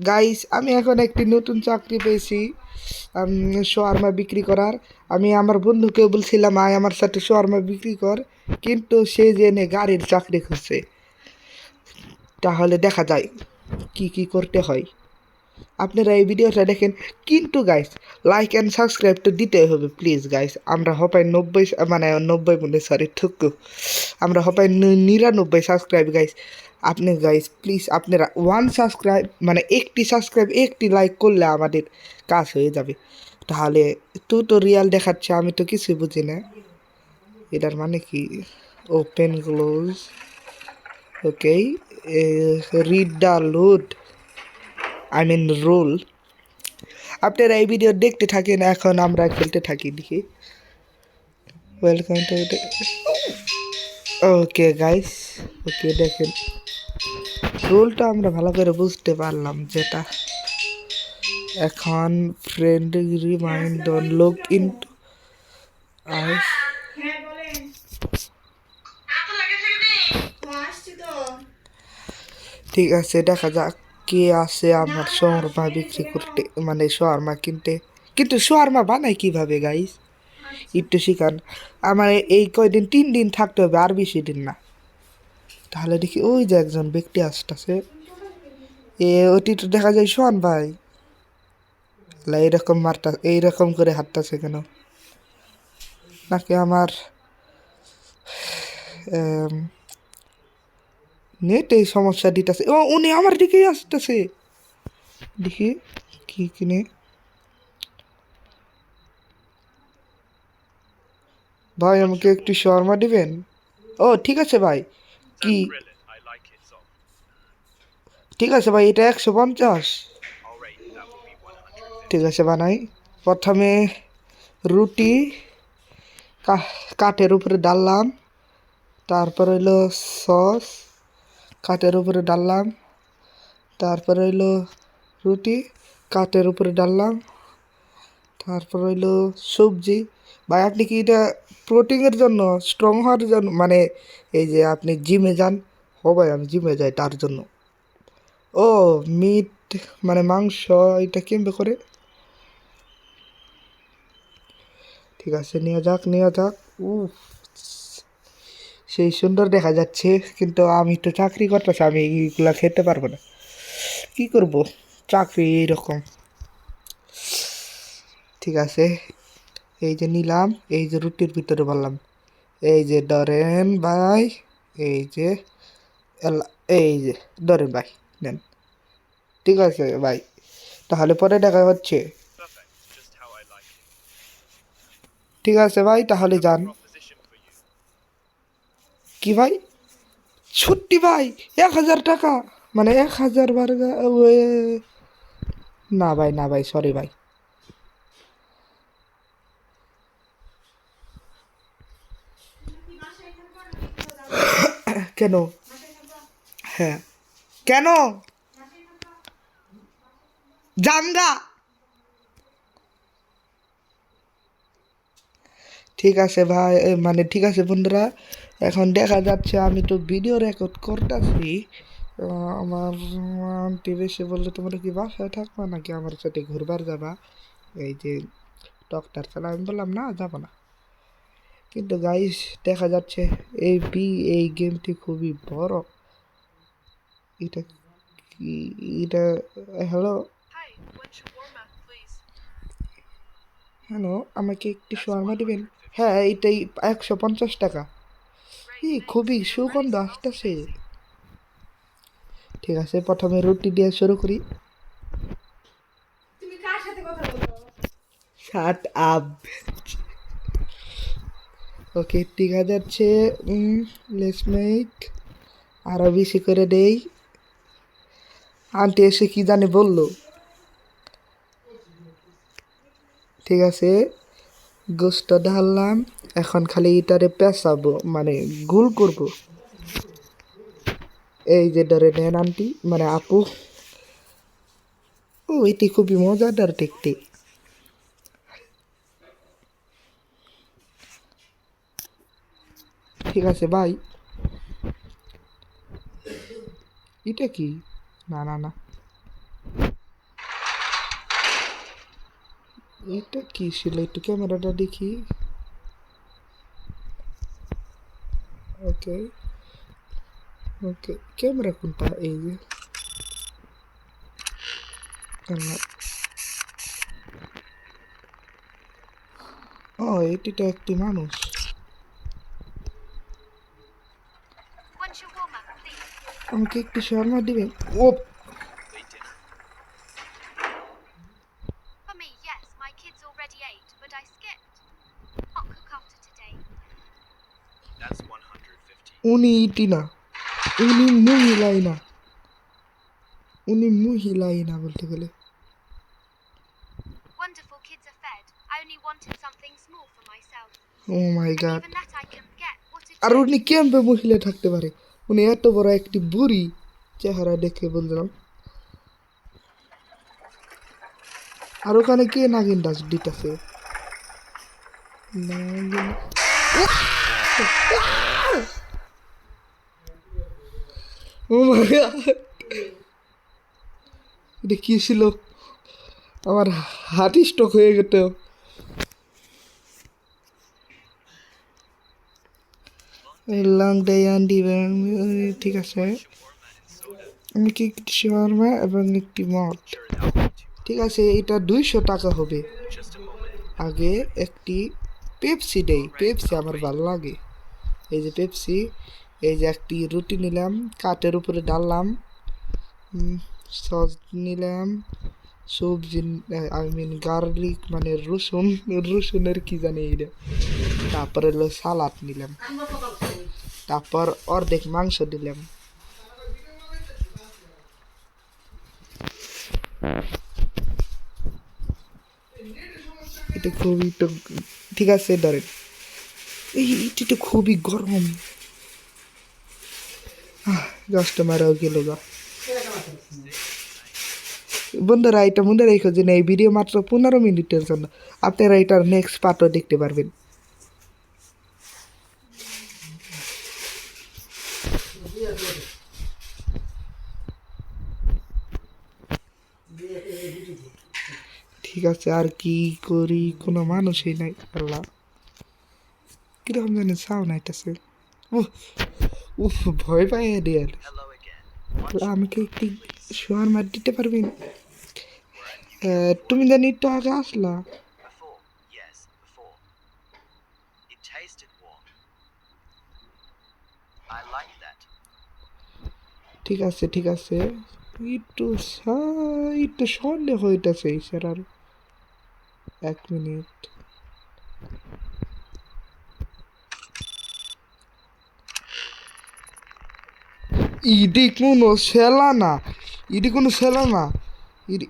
Guys আমি এখন একটি নতুন চাকরি পেয়েছি শোয়ারমা বিক্রি করার। আমি আমার বন্ধুকেও বলছিলাম আয় আমার সাথে শোয়ারমা বিক্রি কর, কিন্তু সে জেনে গাড়ির চাকরি খুঁজছে। তাহলে দেখা যায় কি কি করতে হয়। আপনারা এই ভিডিওটা দেখেন, কিন্তু গাইস লাইক অ্যান্ড সাবস্ক্রাইব তো দিতে হবে প্লিজ গাইস। আমরা হপাই 90 মানে 90 বলে সরি ঠুকু, আমরা হপাই 99 সাবস্ক্রাইব গাইস। আপনি গাইস প্লিজ আপনারা ওয়ান সাবস্ক্রাইব মানে একটি সাবস্ক্রাইব একটি লাইক করলে আমাদের কাজ হয়ে যাবে। তাহলে টিউটোরিয়াল দেখাচ্ছে, আমি তো কিছুই বুঝি না এটার মানে কি। Open close, okay, read the load I mean role. আপনারা এই ভিডিও দেখতে থাকেন, এখন আমরা খেলতে থাকি দেখি। Welcome to, okay guys, okay দেখেন রোলটা আমরা ভালো করে বুঝতে পারলাম যেটা। এখন friend remind don log in ice. ঠিক আছে, দেখা যাক কে আছে আমার শর্মা বিক্রি করতে, মানে শর্মা কিনতে। কিন্তু শর্মা বানাই কিভাবে গাইস একটু শিখান। আমার এই কয়দিন 3 দিন থাকতে হবে, আর বেশি দিন না। তাহলে দেখি ওই যে একজন ব্যক্তি আসতেছে, ওটি তো দেখা যায় শোন ভাই। এইরকম মারটা এইরকম করে হাঁটতেছে কেন? নাকি আমার নেট এই সমস্যা দিতেছে? ও উনি আমার দিকেই আসতেছে, দেখি কি কিনে। ভাই আমাকে একটু শর্মা দিবেন? ও ঠিক আছে ভাই। কি ঠিক আছে ভাই, এটা 150। ঠিক আছে বানাই। প্রথমে রুটি কাঠের উপরে ডাললাম, তারপর হইলো সস কাঠের উপরে ডাললাম, তারপর হইলো রুটি কাঠের উপরে ডাললাম, তারপর হইলো সবজি। ভাই আপনি কি এটা প্রোটিনের জন্য, স্ট্রং হওয়ার জন্য, মানে এই যে আপনি জিমে যান? ও ভাই আমি জিমে যাই তার জন্য। ও মিট মানে মাংস, এটা কেমবে করে? ঠিক আছে নেওয়া যাক নেওয়া যাক। উফ সেই সুন্দর দেখা যাচ্ছে, কিন্তু আমি তো চাকরি করতেছি, আমি এইগুলা খেতে পারবো না। কি করব, চাকরি এইরকম। ঠিক আছে, এই যে নিলাম, এই যে রুটির ভিতরে বললাম, এই যে ধরেন ভাই, এই যে এই যে ধরেন ভাই, নেন। ঠিক আছে ভাই, তাহলে পরে দেখা হচ্ছে। ঠিক আছে ভাই, তাহলে যান। কি ভাই? ছুটি ভাই, 1000 টাকা, মানে 1000 বার না ভাই না ভাই, সরি ভাই। কেন? হ্যাঁ কেন? জাঙ্গা। ঠিক আছে ভাই, মানে ঠিক আছে বন্ধুরা, এখন দেখা যাচ্ছে আমি তো ভিডিও রেকর্ড করতেছি। আমার আন্টি এসে বললো তোমরা কি বাসায় থাকবা নাকি আমার সাথে ঘুরবার যাবা, এই যে ডক্টর চালা। আমি বললাম না যাবো না। কিন্তু গাইস দেখা যাচ্ছে এই গেমটি খুবই বড়। এটা কি? এটা হ্যালো হ্যালো, আমাকে একটি শর্মা দিবেন? হ্যাঁ এটাই 150 টাকা। খুবই সুগন্ধ আসতেছে। ঠিক আছে, প্রথমে রুটি দিয়ে শুরু করি। Shut up. ওকে ঠিক আছে, লেটস মেক আরো বেশি করে দেই। আন্টি এসে কি জানি বললো। ঠিক আছে, গোস্ত ঢাললাম, এখন খালি এটারে পেঁচাবো মানে গোল করব। এই যে ধরে নেন আন্টি মানে আপু। ও এটি খুবই মজাদার দেখতে। ঠিক আছে ভাই, এটা কি? না না না, এটা কি ছিল একটু ক্যামেরাটা দেখি। ওকে ওকে, ক্যামেরা কোনটা? এই যে ও, এটিটা একটি মানুষ। আমাকে একটু শর্মা দিবেন? ও উনি ইটি না, উনি মহিলাই না, উনি মহিলাই না বলতে গেলে। ও মাই গড, আর উনি কেমবে মহিলা থাকতে পারে? উনি এত বড় একটি বুড়ি চেহারা দেখে বললাম। আর ওখানে কে নাগিন ডাস দিতেছে? ও মাই গড, এটা কি ছিল? আমার হার্ট স্ট্রোক হয়ে গেত। লং ডে দিবেন, ঠিক আছে। আমি কি একটি শাওয়ারমা এবং একটি মদ, ঠিক আছে। এটা 200 টাকা হবে। আগে একটি পেপসি দেই, পেপসি আমার ভালো লাগে। এই যে পেপসি, এই যে একটি রুটি নিলাম, কাঠের উপরে ডাললাম, সস নিলাম, সবজি আই মিন গার্লিক মানে রসুন, রসুনের কি জানি এটা। তারপরে হলো সালাদ নিলাম, তারপর অর্ধেক মাংস দিলাম। এটা খুবই তো ঠিক আছে ধরেন। এইটি তো খুবই গরম। কাস্টমারও গেল গা। বন্ধুরা এটা মনে রেখো যে এই ভিডিও মাত্র 15 মিনিটের জন্য, আপনারা এটার নেক্সট পার্টও দেখতে পারবেন। ঠিক আছে, আর কি করি, কোনো মানুষই নাই। আল্লাহ, কিরকম জানি সাউন্ড আইতেছে। উফ উফ, ভয় পাই দেয়াল। আমাকে একটি শোয়ার দিতে পারবেন? তুমি জানি একটু আগে আসলা। ঠিক আছে ঠিক আছে, একটু একটু সন্দেহ হইতেছে স্যার। আর 1 মিনিট। ইডি কোনো সেলা না, ইডি কোনো সেলা না, ইডি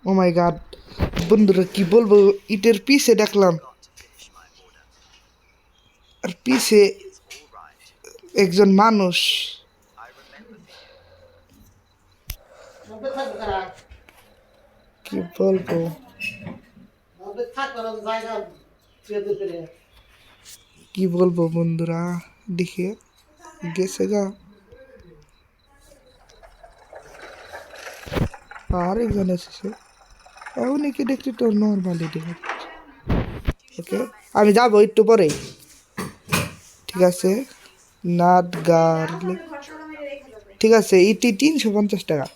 ও মাই গড। বন্ধুরা কি বলবো, ইটের পিছে দেখলাম, আর পিছে একজন মানুষ। কি বলবো, কি বলবো বন্ধুরা, দেখে গেছে গা। আর একজন এসেছে, উনিকে দেখতে তো নর্মালি দেখে। ওকে, আমি যাবো একটু পরেই, ঠিক আছে। নাট গার্লিক, ঠিক আছে। ইটি 350 টাকা।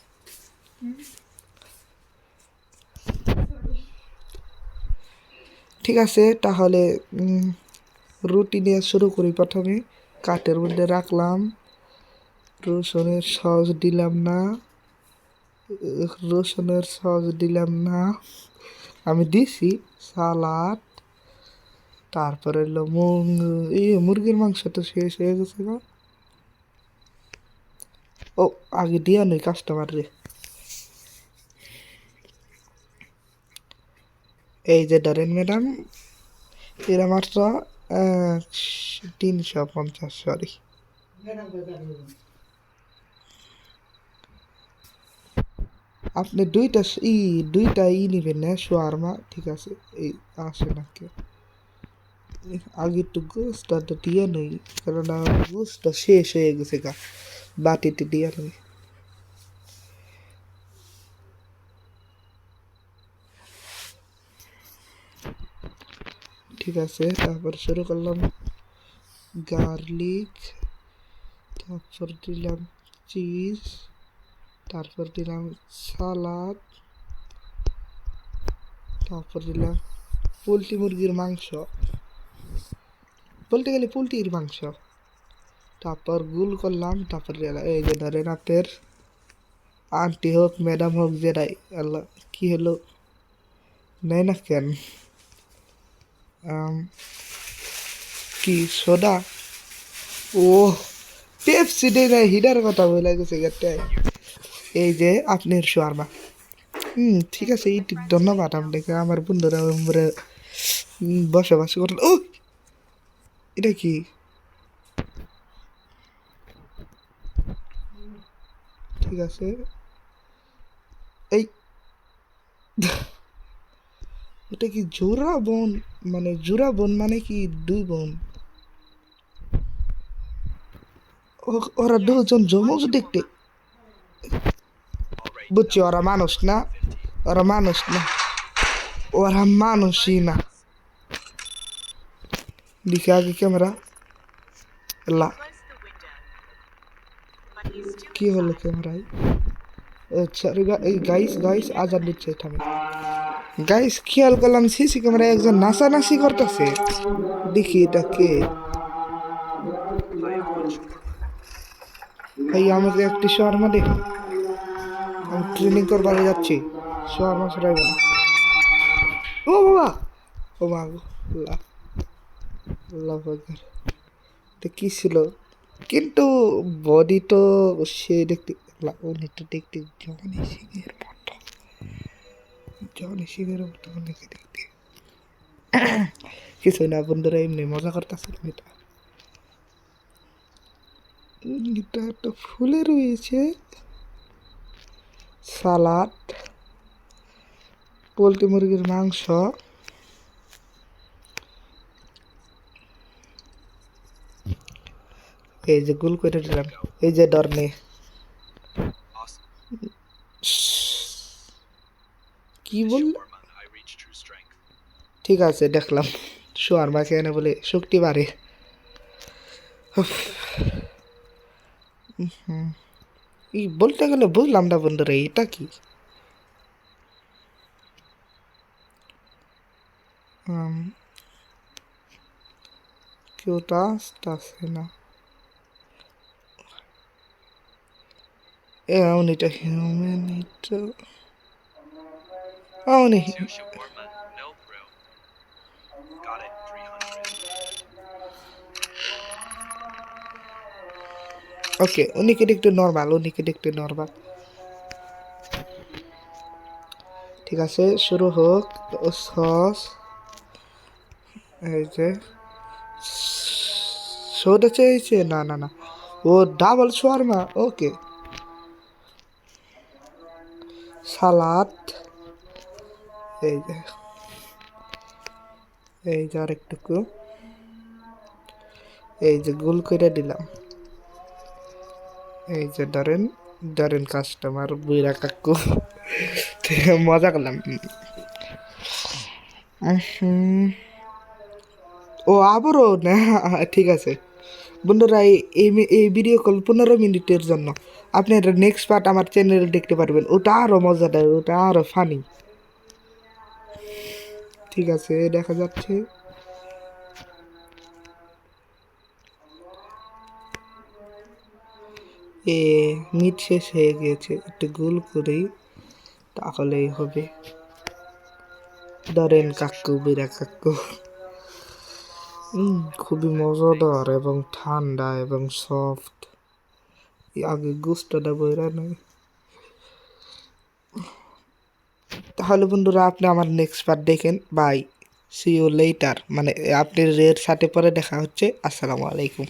ঠিক আছে তাহলে রুটি দিয়ে শুরু করি। প্রথমে কাঠের মধ্যে রাখলাম, রসুনের সস দিলাম না, রসুনের সস দিলাম না, আমি দিছি সালাদ। তারপরে হলো মুরগির মাংস তো শেষ হয়ে গেছে না। ও আগে দিয়া নই কাস্টমার রে। এই যে ধরেন ম্যাডাম, এরা মাত্র 350, সরি। আপনি দুইটা নিবেন না শোয়ারমা, ঠিক আছে। এই আসে নাকি আগে একটু গোসটা তো দিয়ে নই, কারণ গোসটা শেষ হয়ে গেছে গা, বাটিতে দিয়ে নই। ঠিক আছে, তারপর শুরু করলাম গার্লিক, তারপর দিলাম চিজ, তারপর দিলাম সালাদ, তারপর দিলাম পোলট্রি মুরগির মাংস, বলতে গেলে পোলট্রির মাংস। তারপর গুল করলাম, তারপর এই যে ধরেন আপনার আন্টি হোক ম্যাডাম হোক যেটাই, আল্লাহ কি হলো নেয় না কেন, কি সোডা, ও পেপসি দেয় না, হিডার কথা বলে গেছে গেটে। এই যে আপনার শর্মা, ঠিক আছে, এই ধন্যবাদ আপনাকে, আমার বন্ধুরা বসবাস করল। ও এটা কি, ঠিক আছে, এই এটা কি জোড়া বোন, মানে জোড়া বোন মানে কি দুই বোন, ওরা দুজন জমজ দেখতে, বুঝছি ওরা মানুষ না, ওরা মানুষ না, ওরা মানুষই না। দিকে আগে ক্যামেরা, লা কি হলো ক্যামেরায়, সরি গাইস গাইস আজান দিচ্ছে, থামে গাইস, খেয়াল করলাম সিসি ক্যামেরায় একজন নাচানাচি করতেছে, দেখি এটা কে। ভাই আমাকে একটি শর্মা দে, আমি ট্রেনিং করবার যাচ্ছি, শর্মা ছড়াইব না। ও বাবা, ও মা গো, আল্লাহ আল্লাহ আকবার, এটা কি ছিল, কিন্তু বডি তো সে দেখতে, উনি তো দেখতে জনি সিংয়ের মতো, জনি সিংয়ের মতো অনেকে দেখতে। কিছুই না বন্ধুরা, এমনি মজা করতেছিলাম। এটা এটা একটা ফুলে রয়েছে, সালাদ, পোলট্রি মুরগির মাংস, এই যে গুল করে দিলাম, এই যে ডরনে, কি বল, ঠিক আছে দেখলাম, শোয়ারমা খেয়ে না বলে শক্তি বাড়ে। এই বলতে গেলে বুঝলাম না বন্ধুরা, এটা কি, কেউ তো আসতেছে না, এমন এটা হিউম্যান, এটা উনি, ওকে উনিকে একটু নর্মাল, উনিকে একটু নর্মাল, ঠিক আছে শুরু হোক। সস, এই যে সোডা চেয়েছে, না না না, ও ডাবল শোয়ারমা, ওকে, সালাদ, এই যে, এই যে আরেকটুকু, এই যে গোল করে দিলাম, এই যে ধরেন ধরেন কাস্টমার বুইরা কাকু, মজা করলাম। ও আবারও না, ঠিক আছে বন্ধুরা, এই ভিডিও কল 15 মিনিটের জন্য, আপনারা নেক্সট পার্ট আমার চ্যানেলে দেখতে পারবেন, ওটা আরও মজাদার, ওটা আরও ফানি। ঠিক আছে দেখা যাচ্ছে, মিট শেষ হয়ে গিয়েছে, একটু গোল করেই তাহলেই হবে। ধরেন কাকু বিরা কাকু, খুবই মজাদার এবং ঠান্ডা এবং সফট, আগে গুস্তটা বইরা নেই। তাহলে বন্ধুরা আপনি আমার নেক্সট পার্ট দেখেন, বাই, সি ইউ লেটার, মানে আপনার এর সাথে পরে দেখা হচ্ছে, আসসালামু আলাইকুম।